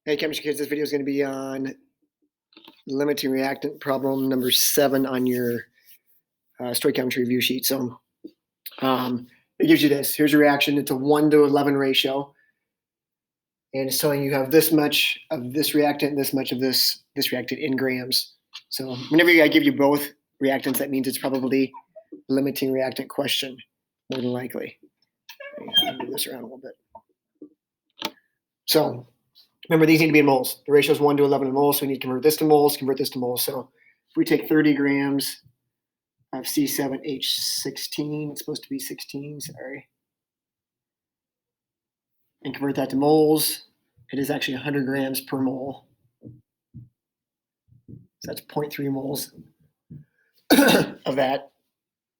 Hey, chemistry kids, this video is going to be on limiting reactant problem number 7 on your stoichiometry review sheet. So it gives you this. Here's a reaction. It's a 1:11 ratio. And it's telling you have this much of this reactant, this much of this reactant in grams. So whenever I give you both reactants, that means it's probably limiting reactant question, more than likely. I'll move this around a little bit. So remember, these need to be in moles. The ratio is 1:11 in moles, so we need to convert this to moles, convert this to moles. So if we take 30 grams of C7H16, it's supposed to be 16, sorry, and convert that to moles, it is actually 100 grams per mole. So that's 0.3 moles of that.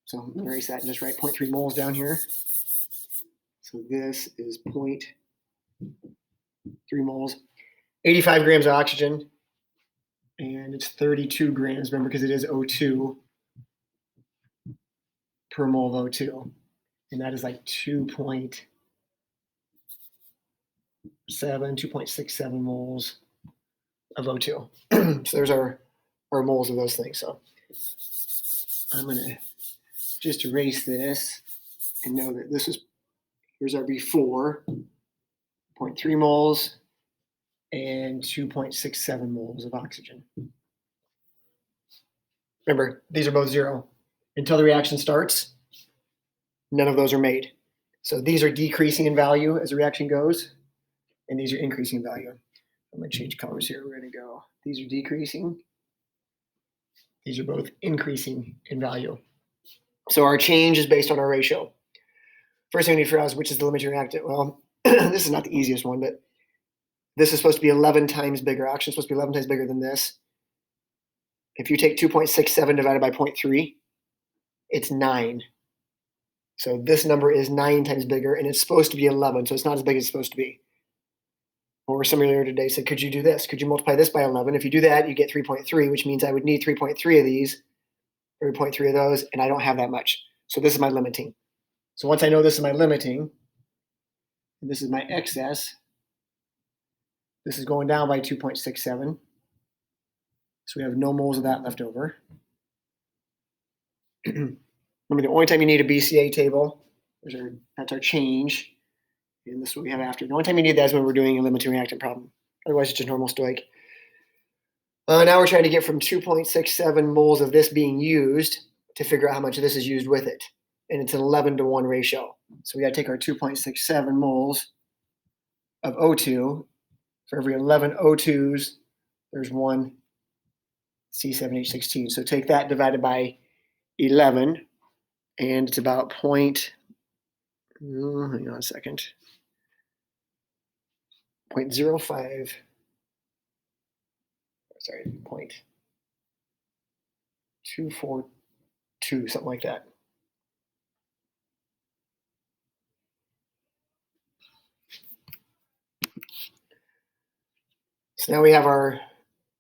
So I'm going to erase that and just write 0.3 moles down here. So this is 0.3 moles. 85 grams of oxygen, and it's 32 grams, remember, because it is O2 per mole of O2. And that is like 2.67 moles of O2. So there's our moles of those things. So I'm going to just erase this and know that this is, here's our before, 0.3 moles and 2.67 moles of oxygen. Remember, these are both 0. Until the reaction starts, none of those are made. So these are decreasing in value as the reaction goes, and these are increasing in value. I'm going to change colors here. We're going to go, these are decreasing. These are both increasing in value. So our change is based on our ratio. First thing we need to figure out is which is the limiting reactant. Well, this is not the easiest one, but this is supposed to be 11 times bigger. Oxygen is supposed to be 11 times bigger than this. If you take 2.67 divided by 0.3, it's 9. So this number is 9 times bigger, and it's supposed to be 11, so it's not as big as it's supposed to be. Or somebody earlier today said, could you do this? Could you multiply this by 11? If you do that, you get 3.3, which means I would need 3.3 of these, 3.3 of those, and I don't have that much. So this is my limiting. So once I know this is my limiting, and this is my excess, this is going down by 2.67. So we have no moles of that left over. Remember, the only time you need a BCA table, that's our change, and this is what we have after. The only time you need that is when we're doing a limiting reactant problem. Otherwise, it's just normal stoic. Now we're trying to get from 2.67 moles of this being used to figure out how much of this is used with it. And it's an 11:1 ratio. So we got to take our 2.67 moles of O2. For every 11 O2s, there's one C7H16. So take that divided by 11, and it's about hang on a second, 0.05, sorry, 0.242, something like that. So now we have our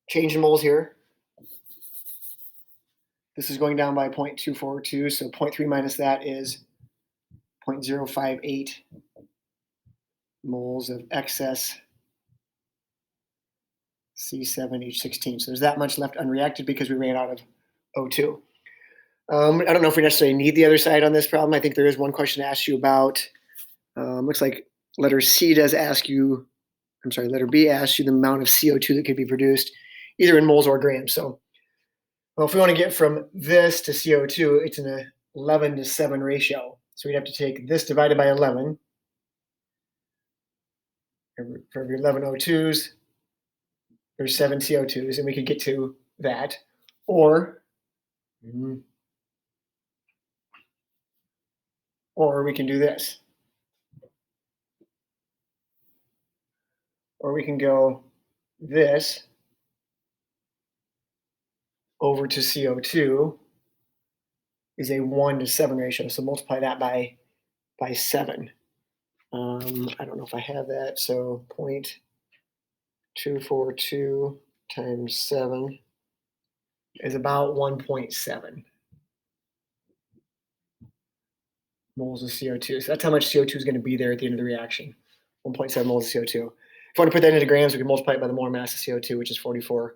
change in moles here. This is going down by 0.242, so 0.3 minus that is 0.058 moles of excess C7H16. So there's that much left unreacted because we ran out of O2. I don't know if we necessarily need the other side on this problem. I think there is one question to ask you about. Looks like letter C does ask you, letter B asks you the amount of CO2 that could be produced, either in moles or grams. So, well, if we want to get from this to CO2, it's an 11:7 ratio. So we'd have to take this divided by 11. For every 11 O2s, there's 7 CO2s, and we could get to that. Or we can do this. Or we can go this over to CO2 is a 1:7 ratio. So multiply that by 7. I don't know if I have that. So 0.242 times 7 is about 1.7 moles of CO2. So that's how much CO2 is going to be there at the end of the reaction, 1.7 moles of CO2. If we want to put that into grams, we can multiply it by the molar mass of CO2, which is 44,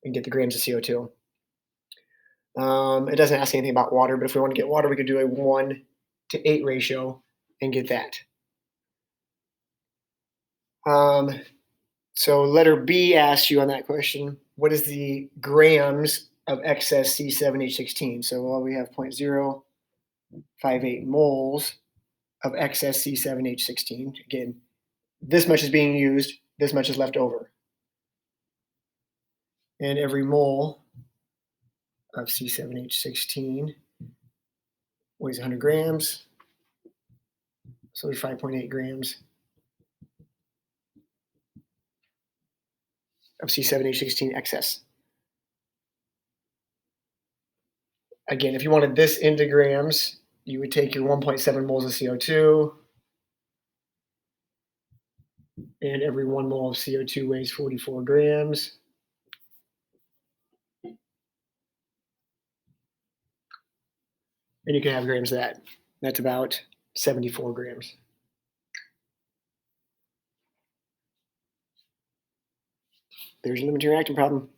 and get the grams of CO2. It doesn't ask anything about water, but if we want to get water, we could do a 1:8 ratio and get that. So letter B asks you on that question, what is the grams of excess C7H16? So we have 0.058 moles of excess C7H16. Again, this much is being used, this much is left over. And every mole of C7H16 weighs 100 grams. So 5.8 grams of C7H16 excess. Again, if you wanted this into grams, you would take your 1.7 moles of CO2, and every 1 mole of CO2 weighs 44 grams. And you can have grams of that. That's about 74 grams. There's your limiting reactant problem.